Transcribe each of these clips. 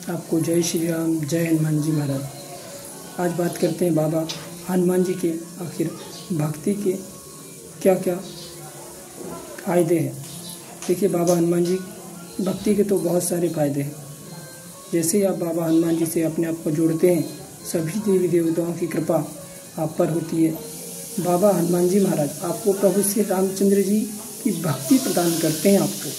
आपको जय श्री राम, जय हनुमान जी महाराज। आज बात करते हैं बाबा हनुमान जी के आखिर भक्ति के क्या क्या फ़ायदे हैं। देखिए, बाबा हनुमान जी भक्ति के तो बहुत सारे फ़ायदे हैं। जैसे ही आप बाबा हनुमान जी से अपने आप को जोड़ते हैं, सभी देवी देवताओं की कृपा आप पर होती है। बाबा हनुमान जी महाराज आपको प्रभु श्री रामचंद्र जी की भक्ति प्रदान करते हैं। आपको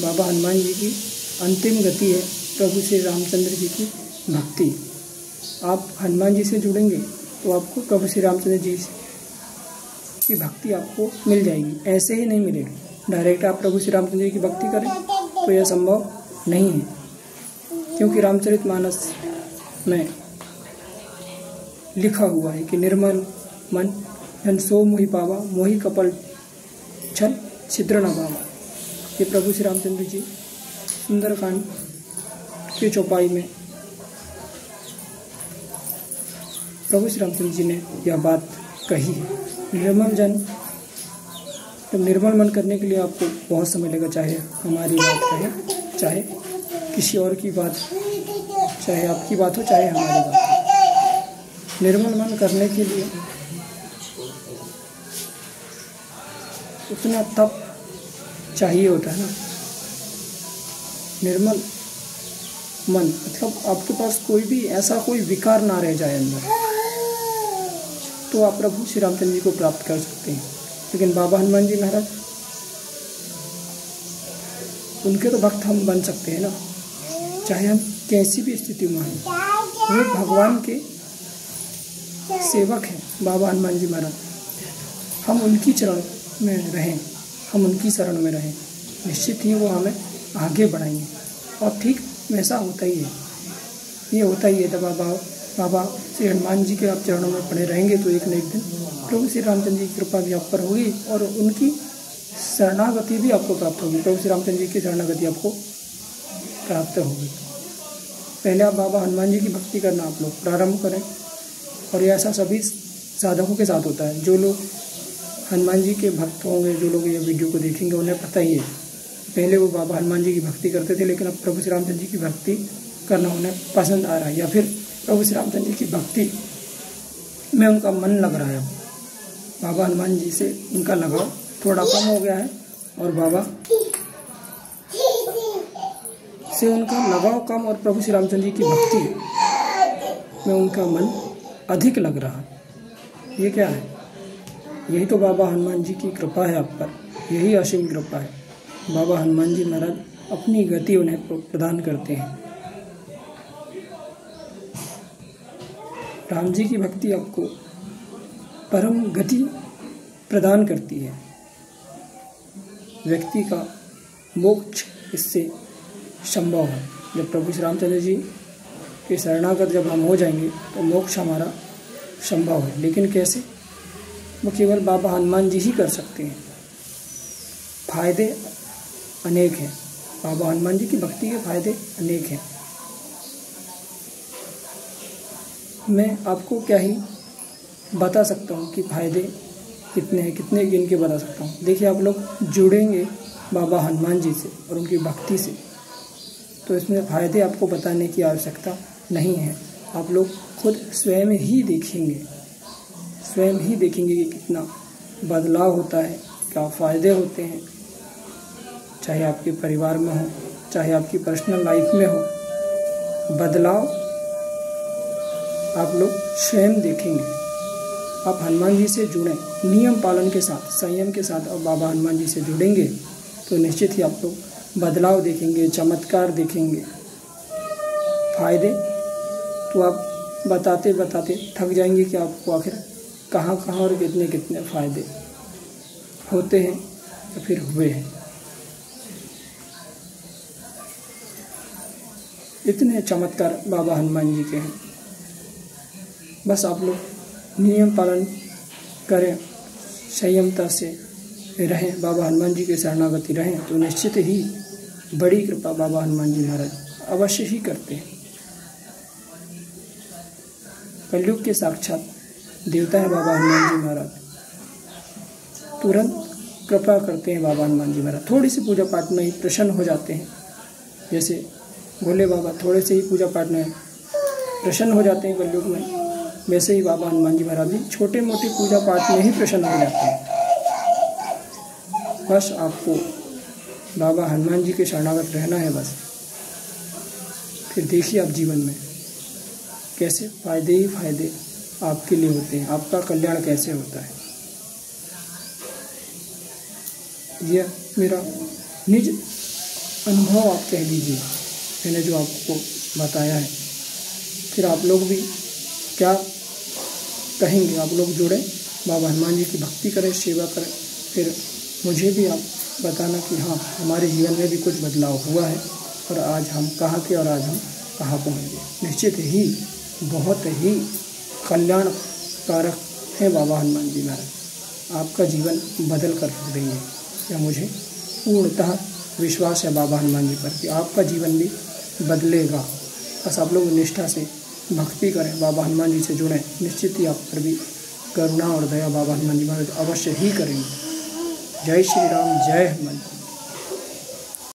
बाबा हनुमान जी की अंतिम गति है प्रभु श्री रामचंद्र जी की भक्ति। आप हनुमान जी से जुड़ेंगे तो आपको प्रभु श्री रामचंद्र जी की भक्ति आपको मिल जाएगी। ऐसे ही नहीं मिलेगी। डायरेक्ट आप प्रभु श्री रामचंद्र जी की भक्ति करें तो यह संभव नहीं है, क्योंकि रामचरितमानस में लिखा हुआ है कि निर्मल मन जन सो मोहि पावा, मोहि कपल छल छिद्र न पावा। ये प्रभु श्री रामचंद्र जी सुंदरकांड की चौपाई में प्रभु श्री रामचंद्र जी ने यह बात कही है। निर्मल जन, तो निर्मल मन करने के लिए आपको बहुत समय लगेगा, चाहे हमारी बात कहे, चाहे किसी और की बात, चाहे आपकी बात हो, चाहे हमारी बात हो। निर्मल मन करने के लिए उतना तप चाहिए होता है ना। निर्मल मन मतलब आपके पास कोई भी ऐसा कोई विकार ना रह जाए अंदर, तो आप प्रभु श्री रामचंद्र जी को प्राप्त कर सकते हैं। लेकिन बाबा हनुमान जी महाराज, उनके तो भक्त हम बन सकते हैं ना, चाहे हम कैसी भी स्थिति में हों। वे भगवान के सेवक हैं बाबा हनुमान जी महाराज। हम उनकी चरण में रहें, हम उनकी शरण में रहें, निश्चित ही वो हमें आगे बढ़ाएंगे। और ठीक वैसा होता ही है, ये होता ही है। जब बाबा श्री हनुमान जी के आप चरणों में पड़े रहेंगे तो एक न एक दिन प्रभु श्री रामचंद्र जी की कृपा भी आप पर होगी और उनकी शरणागति भी आपको प्राप्त होगी। प्रभु श्री रामचंद्र जी की शरणागति आपको प्राप्त होगी। पहले आप बाबा हनुमान जी की भक्ति करना आप लोग प्रारंभ करें। और ये ऐसा सभी साधकों के साथ होता है। जो लोग हनुमान जी के भक्त होंगे, जो लोग ये वीडियो को देखेंगे, उन्हें पता ही है, पहले वो बाबा हनुमान जी की भक्ति करते थे, लेकिन अब प्रभु श्री रामचंद्र जी की भक्ति करना उन्हें पसंद आ रहा है, या फिर प्रभु श्री रामचंद्र जी की भक्ति में उनका मन लग रहा है। बाबा हनुमान जी से उनका लगाव थोड़ा कम हो गया है और बाबा से उनका लगाव कम और प्रभु श्री रामचंद्र जी की भक्ति में उनका मन अधिक लग रहा है। ये क्या है? यही तो बाबा हनुमान जी की कृपा है आप पर, यही असीम कृपा है। बाबा हनुमान जी महाराज अपनी गति उन्हें प्रदान करते हैं। राम जी की भक्ति आपको परम गति प्रदान करती है। व्यक्ति का मोक्ष इससे संभव है। जब प्रभु श्री रामचंद्र जी के शरणागत जब हम हो जाएंगे तो मोक्ष हमारा संभव है। लेकिन कैसे? वो केवल बाबा हनुमान जी ही कर सकते हैं। फायदे अनेक हैं। बाबा हनुमान जी की भक्ति के फायदे अनेक हैं। मैं आपको क्या ही बता सकता हूँ कि फायदे कितने हैं, कितने गिन के बता सकता हूँ। देखिए, आप लोग जुड़ेंगे बाबा हनुमान जी से और उनकी भक्ति से, तो इसमें फ़ायदे आपको बताने की आवश्यकता नहीं है। आप लोग खुद स्वयं ही देखेंगे, स्वयं ही देखेंगे कि कितना बदलाव होता है, क्या फ़ायदे होते हैं। चाहे आपके परिवार में हो, चाहे आपकी पर्सनल लाइफ में हो, बदलाव आप लोग स्वयं देखेंगे। आप हनुमान जी से जुड़ें, नियम पालन के साथ, संयम के साथ, और बाबा हनुमान जी से जुड़ेंगे तो निश्चित ही आप लोग बदलाव देखेंगे, चमत्कार देखेंगे। फायदे तो आप बताते बताते थक जाएंगे कि आपको आखिर कहाँ कहाँ और कितने कितने फ़ायदे होते हैं या फिर हुए हैं। इतने चमत्कार बाबा हनुमान जी के हैं। बस आप लोग नियम पालन करें, संयमता से रहें, बाबा हनुमान जी के शरणागति रहें, तो निश्चित ही बड़ी कृपा बाबा हनुमान जी महाराज अवश्य ही करते हैं। कलयुग के साक्षात देवता है बाबा हनुमान जी महाराज। तुरंत कृपा करते हैं बाबा हनुमान जी महाराज। थोड़ी सी पूजा पाठ में ही प्रसन्न हो जाते हैं। जैसे भोले बाबा थोड़े से ही पूजा पाठ में प्रसन्न हो जाते हैं कलयुग में, वैसे ही बाबा हनुमान जी महाराज भी छोटे मोटे पूजा पाठ में ही प्रसन्न हो जाते हैं। बस आपको बाबा हनुमान जी के शरणागत रहना है बस। फिर देखिए आप जीवन में कैसे फ़ायदे ही फ़ायदे आपके लिए होते हैं, आपका कल्याण कैसे होता है। यह मेरा निज अनुभव आप कह लीजिए, मैंने जो आपको बताया है। फिर आप लोग भी क्या कहेंगे, आप लोग जुड़ें, बाबा हनुमान जी की भक्ति करें, सेवा करें। फिर मुझे भी आप बताना कि हाँ, हमारे जीवन में भी कुछ बदलाव हुआ है और आज हम कहाँ थे और आज हम कहाँ पहुँच गए। निश्चित ही बहुत ही कल्याणकारक हैं बाबा हनुमान जी महाराज, आपका जीवन बदल कर रख देंगे। यह मुझे पूर्णतः विश्वास है बाबा हनुमान जी पर कि आपका जीवन भी बदलेगा। बस आप लोग निष्ठा से भक्ति करें, बाबा हनुमान जी से जुड़ें, निश्चित ही आप पर भी करुणा और दया बाबा हनुमान जी महाराज अवश्य ही करेंगे। जय श्री राम, जय हनुमान।